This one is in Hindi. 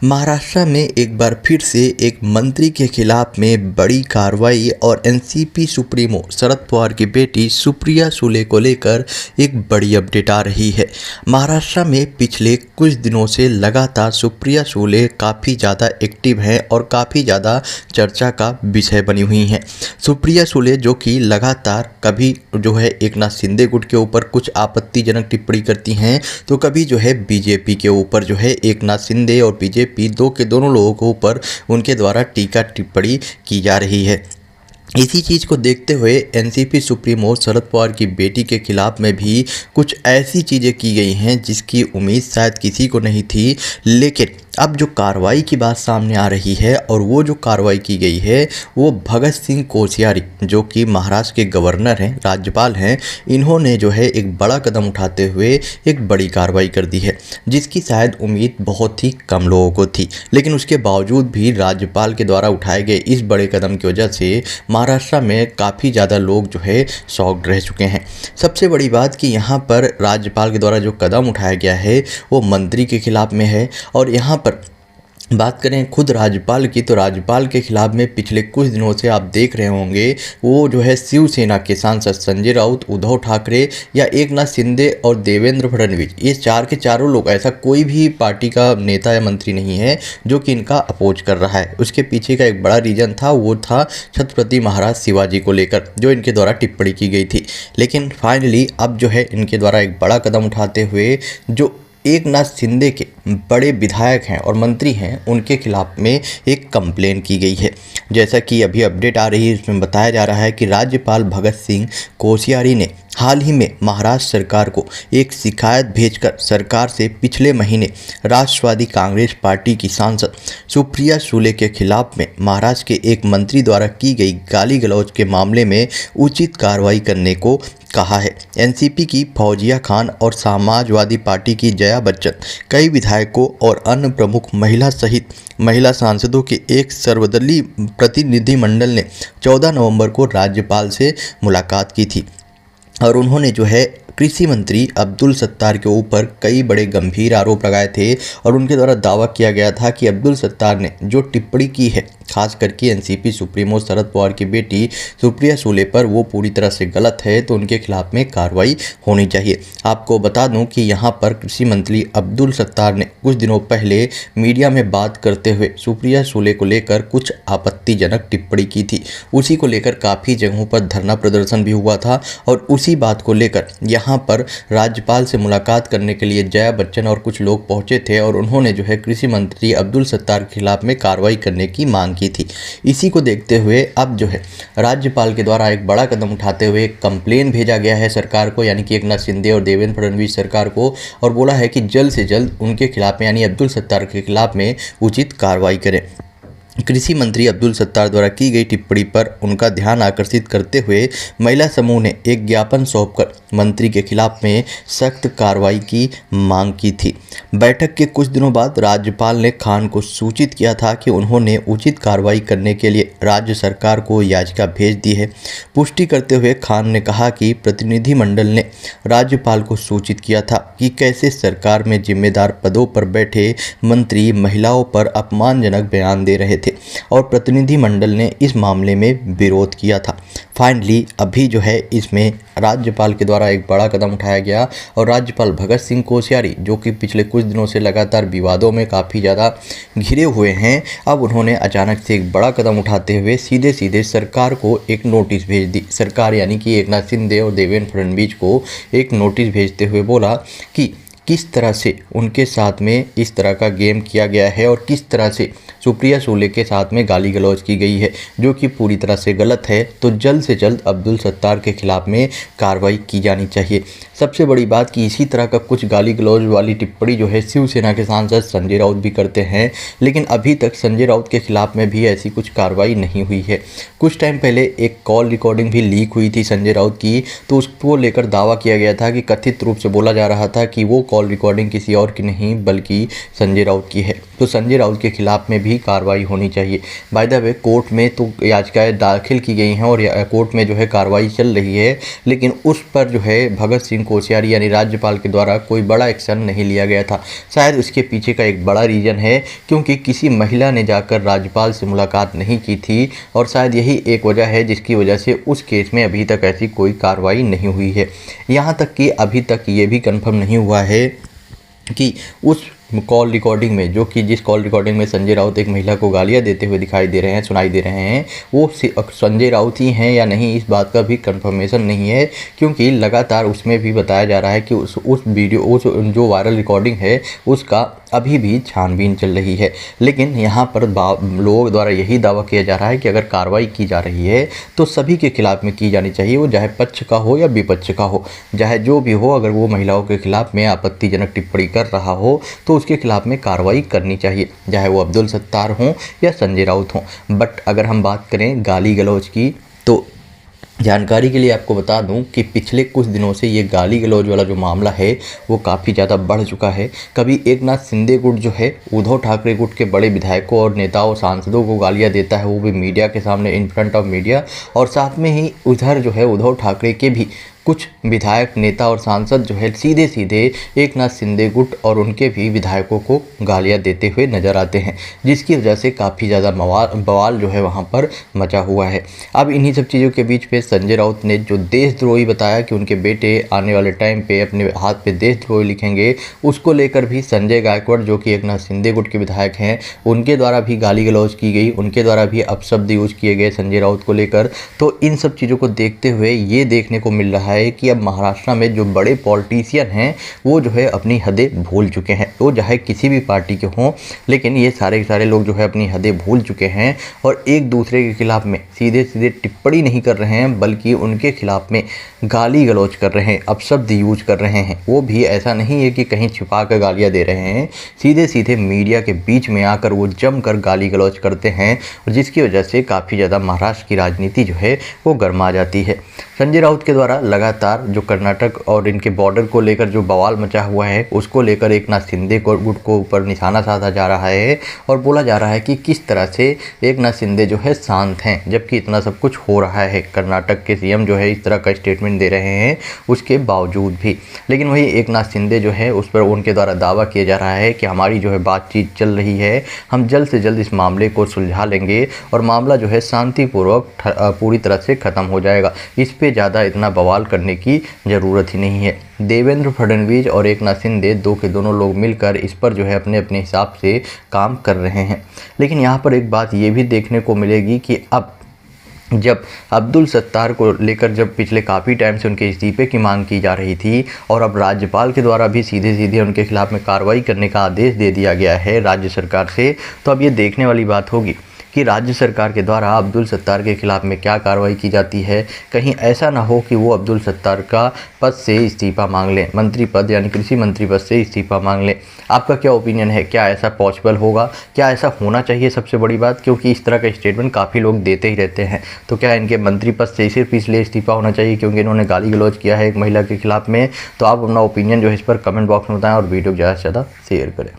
महाराष्ट्र में एक बार फिर से एक मंत्री के खिलाफ में बड़ी कार्रवाई और एनसीपी सुप्रीमो शरद पवार की बेटी सुप्रिया सुले को लेकर एक बड़ी अपडेट आ रही है। महाराष्ट्र में पिछले कुछ दिनों से लगातार सुप्रिया सुले काफ़ी ज़्यादा एक्टिव हैं और काफ़ी ज़्यादा चर्चा का विषय बनी हुई हैं। सुप्रिया सुले जो कि लगातार कभी जो है एकनाथ शिंदे गुट के ऊपर कुछ आपत्तिजनक टिप्पणी करती हैं, तो कभी जो है बीजेपी के ऊपर जो है एकनाथ शिंदे और बीजेपी दोनों लोगों के ऊपर उनके द्वारा टीका टिप्पणी की जा रही है। इसी चीज़ को देखते हुए एनसीपी सुप्रीमो शरद पवार की बेटी के खिलाफ में भी कुछ ऐसी चीज़ें की गई हैं जिसकी उम्मीद शायद किसी को नहीं थी। लेकिन अब जो कार्रवाई की बात सामने आ रही है और वो जो कार्रवाई की गई है वो भगत सिंह कोश्यारी जो कि महाराष्ट्र के गवर्नर हैं, राज्यपाल हैं, इन्होंने जो है एक बड़ा कदम उठाते हुए एक बड़ी कार्रवाई कर दी है जिसकी शायद उम्मीद बहुत ही कम लोगों को थी। लेकिन उसके बावजूद भी राज्यपाल के द्वारा उठाए गए इस बड़े कदम की वजह से महाराष्ट्र में काफ़ी ज़्यादा लोग जो है शॉक्ड रह चुके हैं। सबसे बड़ी बात कि यहाँ पर राज्यपाल के द्वारा जो कदम उठाया गया है वो मंत्री के खिलाफ में है। और यहाँ पर बात करें खुद राज्यपाल की, तो राज्यपाल के खिलाफ में पिछले कुछ दिनों से आप देख रहे होंगे वो जो है शिवसेना के सांसद संजय राउत, उद्धव ठाकरे या एकनाथ शिंदे और देवेंद्र फडणवीस, ये चार के चारों लोग, ऐसा कोई भी पार्टी का नेता या मंत्री नहीं है जो कि इनका अपोज कर रहा है। उसके पीछे का एक बड़ा रीज़न था, वो था छत्रपति महाराज शिवाजी को लेकर जो इनके द्वारा टिप्पणी की गई थी। लेकिन फाइनली अब जो है इनके द्वारा एक बड़ा कदम उठाते हुए जो एकनाथ शिंदे के बड़े विधायक हैं और मंत्री हैं उनके खिलाफ में एक कंप्लेन की गई है। जैसा कि अभी अपडेट आ रही है, इसमें बताया जा रहा है कि राज्यपाल भगत सिंह कोश्यारी ने हाल ही में महाराष्ट्र सरकार को एक शिकायत भेजकर सरकार से पिछले महीने राष्ट्रवादी कांग्रेस पार्टी की सांसद सुप्रिया सुले के खिलाफ में महाराष्ट्र के एक मंत्री द्वारा की गई गाली गलौज के मामले में उचित कार्रवाई करने को कहा है। एनसीपी की फौजिया खान और समाजवादी पार्टी की जया बच्चन, कई विधायकों और अन्य प्रमुख महिला सहित महिला सांसदों के एक सर्वदलीय प्रतिनिधिमंडल ने 14 नवंबर को राज्यपाल से मुलाकात की थी और उन्होंने जो है कृषि मंत्री अब्दुल सत्तार के ऊपर कई बड़े गंभीर आरोप लगाए थे और उनके द्वारा दावा किया गया था कि अब्दुल सत्तार ने जो टिप्पणी की है खास करके एनसीपी सुप्रीमो शरद पवार की बेटी सुप्रिया सुले पर वो पूरी तरह से गलत है, तो उनके खिलाफ में कार्रवाई होनी चाहिए। आपको बता दूं कि यहाँ पर कृषि मंत्री अब्दुल सत्तार ने कुछ दिनों पहले मीडिया में बात करते हुए सुप्रिया सुले को लेकर कुछ आपत्तिजनक टिप्पणी की थी। उसी को लेकर काफ़ी जगहों पर धरना प्रदर्शन भी हुआ था और उसी बात को लेकर यहाँ पर राज्यपाल से मुलाकात करने के लिए जया बच्चन और कुछ लोग पहुँचे थे और उन्होंने जो है कृषि मंत्री अब्दुल सत्तार के खिलाफ में कार्रवाई करने की मांग की थी। इसी को देखते हुए अब जो है राज्यपाल के द्वारा एक बड़ा कदम उठाते हुए एक कंप्लेन भेजा गया है सरकार को, यानी कि एकनाथ शिंदे और देवेंद्र फडणवीस सरकार को, और बोला है कि जल्द से जल्द उनके खिलाफ में यानी अब्दुल सत्तार के खिलाफ में उचित कार्रवाई करें। कृषि मंत्री अब्दुल सत्तार द्वारा की गई टिप्पणी पर उनका ध्यान आकर्षित करते हुए महिला समूह ने एक ज्ञापन सौंपकर मंत्री के खिलाफ में सख्त कार्रवाई की मांग की थी। बैठक के कुछ दिनों बाद राज्यपाल ने खान को सूचित किया था कि उन्होंने उचित कार्रवाई करने के लिए राज्य सरकार को याचिका भेज दी है। पुष्टि करते हुए खान ने कहा कि प्रतिनिधिमंडल ने राज्यपाल को सूचित किया था कि कैसे सरकार में जिम्मेदार पदों पर बैठे मंत्री महिलाओं पर अपमानजनक बयान दे रहे थे और प्रतिनिधिमंडल ने इस मामले में विरोध किया था। फाइनली अभी जो है इसमें राज्यपाल के द्वारा एक बड़ा कदम उठाया गया और राज्यपाल भगत सिंह कोश्यारी जो कि पिछले कुछ दिनों से लगातार विवादों में काफ़ी ज़्यादा घिरे हुए हैं, अब उन्होंने अचानक से एक बड़ा कदम उठाते हुए सीधे सीधे सरकार को एक नोटिस भेज दी। सरकार यानी कि एकनाथ शिंदे और देवेंद्र फडणवीस को एक नोटिस भेजते हुए बोला कि किस तरह से उनके साथ में इस तरह का गेम किया गया है और किस तरह से सुप्रिया सुले के साथ में गाली गलौज की गई है जो कि पूरी तरह से गलत है। तो जल्द से जल्द अब्दुल सत्तार के खिलाफ में कार्रवाई की जानी चाहिए। सबसे बड़ी बात कि इसी तरह का कुछ गाली गलौज वाली टिप्पणी जो है शिवसेना के सांसद संजय राउत भी करते हैं, लेकिन अभी तक संजय राउत के खिलाफ में भी ऐसी कुछ कार्रवाई नहीं हुई है। कुछ टाइम पहले एक कॉल रिकॉर्डिंग भी लीक हुई थी संजय राउत की, तो उसको लेकर दावा किया गया था कि कथित रूप से बोला जा रहा था कि वो कॉल रिकॉर्डिंग किसी और की नहीं बल्कि संजय राउत की है। तो संजय राउत के खिलाफ में भी कार्रवाई होनी चाहिए। बाय द वे कोर्ट में तो याचिकाएं दाखिल की गई हैं और कोर्ट में जो है कार्रवाई चल रही है, लेकिन उस पर जो है भगत सिंह कोश्यारी यानी राज्यपाल के द्वारा कोई बड़ा एक्शन नहीं लिया गया था। शायद उसके पीछे का एक बड़ा रीज़न है क्योंकि किसी महिला ने जाकर राज्यपाल से मुलाकात नहीं की थी और शायद यही एक वजह है जिसकी वजह से उस केस में अभी तक ऐसी कोई कार्रवाई नहीं हुई है। यहाँ तक कि अभी तक ये भी कंफर्म नहीं हुआ है कि उस कॉल रिकॉर्डिंग में जिस कॉल रिकॉर्डिंग में संजय राउत एक महिला को गालियां देते हुए दिखाई दे रहे हैं, सुनाई दे रहे हैं, वो संजय राउत ही हैं या नहीं, इस बात का भी कंफर्मेशन नहीं है क्योंकि लगातार उसमें भी बताया जा रहा है कि उस जो वायरल रिकॉर्डिंग है उसका अभी भी छानबीन चल रही है। लेकिन यहाँ पर लोगों द्वारा यही दावा किया जा रहा है कि अगर कार्रवाई की जा रही है तो सभी के खिलाफ में की जानी चाहिए, वो चाहे पक्ष का हो या विपक्ष का हो, चाहे जो भी हो। अगर वो महिलाओं के खिलाफ में आपत्तिजनक टिप्पणी कर रहा हो तो उसके खिलाफ में कार्रवाई करनी चाहिए, चाहे वो अब्दुल सत्तार हों या संजय राउत हों। बट अगर हम बात करें गाली गलौज की तो जानकारी के लिए आपको बता दूं कि पिछले कुछ दिनों से ये गाली गलौज वाला जो मामला है वो काफ़ी ज़्यादा बढ़ चुका है। कभी एकनाथ शिंदे गुट जो है उद्धव ठाकरे गुट के बड़े विधायकों और नेताओं सांसदों को गालियां देता है, वो भी मीडिया के सामने, इन फ्रंट ऑफ मीडिया, और साथ में ही उधर जो है उद्धव ठाकरे के भी कुछ विधायक, नेता और सांसद जो है सीधे सीधे एकनाथ शिंदे गुट और उनके भी विधायकों को गालियां देते हुए नजर आते हैं, जिसकी वजह से काफ़ी ज़्यादा बवाल जो है वहां पर मचा हुआ है। अब इन्हीं सब चीज़ों के बीच पे संजय राउत ने जो देशद्रोही बताया कि उनके बेटे आने वाले टाइम पे अपने हाथ पे देशद्रोही लिखेंगे, उसको लेकर भी संजय गायकवाड़ जो कि एकनाथ शिंदे गुट के विधायक हैं उनके द्वारा भी गाली गलौज की गई, उनके द्वारा भी अपशब्द यूज किए गए संजय राउत को लेकर। तो इन सब चीज़ों को देखते हुए ये देखने को मिल रहा है कि अब महाराष्ट्र में जो बड़े पॉलिटिशियन हैं वो जो है अपनी हदें भूल चुके हैं। वो चाहे किसी भी पार्टी के हों, लेकिन ये सारे लोग जो है अपनी हदें भूल चुके हैं और एक दूसरे के खिलाफ में सीधे सीधे टिप्पणी नहीं कर रहे हैं, बल्कि उनके खिलाफ में गाली गलौज कर रहे हैं, अपशब्द यूज कर रहे हैं। वो भी ऐसा नहीं है कि कहीं छिपा कर गालियाँ दे रहे हैं, सीधे सीधे मीडिया के बीच में आकर वो जमकर गाली गलौज करते हैं, और जिसकी वजह से काफ़ी ज़्यादा महाराष्ट्र की राजनीति जो है वो गर्मा जाती है। संजय राउत के द्वारा लगातार जो कर्नाटक और इनके बॉर्डर को लेकर जो बवाल मचा हुआ है उसको लेकर एकनाथ शिंदे गुट को ऊपर निशाना साधा जा रहा है और बोला जा रहा है कि किस तरह से एकनाथ शिंदे जो है शांत हैं, जबकि इतना सब कुछ हो रहा है। कर्नाटक के सीएम जो है इस तरह का स्टेटमेंट दे रहे हैं उसके बावजूद भी, लेकिन वही एकनाथ शिंदे जो है उस पर उनके द्वारा दावा किया जा रहा है कि हमारी जो है बातचीत चल रही है, हम जल्द से जल्द इस मामले को सुलझा लेंगे और मामला जो है शांतिपूर्वक पूरी तरह से ख़त्म हो जाएगा। इस पे ज़्यादा इतना बवाल करने की ज़रूरत ही नहीं है। देवेंद्र फडणवीस और एकनाथ शिंदे दो के दोनों लोग मिलकर इस पर जो है अपने अपने हिसाब से काम कर रहे हैं। लेकिन यहाँ पर एक बात ये भी देखने को मिलेगी कि अब जब अब्दुल सत्तार को लेकर जब पिछले काफ़ी टाइम से उनके इस्तीफे की मांग की जा रही थी और अब राज्यपाल के द्वारा भी सीधे सीधे उनके खिलाफ में कार्रवाई करने का आदेश दे दिया गया है राज्य सरकार से, तो अब ये देखने वाली बात होगी कि राज्य सरकार के द्वारा अब्दुल सत्तार के खिलाफ में क्या कार्रवाई की जाती है। कहीं ऐसा ना हो कि वो अब्दुल सत्तार का पद से इस्तीफा मांग लें, मंत्री पद यानी कृषि मंत्री पद से इस्तीफा मांग लें। आपका क्या ओपिनियन है, क्या ऐसा पॉसिबल होगा, क्या ऐसा होना चाहिए? सबसे बड़ी बात, क्योंकि इस तरह का स्टेटमेंट काफ़ी लोग देते ही रहते हैं, तो क्या इनके मंत्री पद से सिर्फ इसलिए इस्तीफा होना चाहिए क्योंकि इन्होंने गाली गलौज किया है एक महिला के खिलाफ में? तो आप अपना ओपिनियन जो है इस पर कमेंट बॉक्स में बताएं और वीडियो को ज़्यादा से ज़्यादा शेयर करें।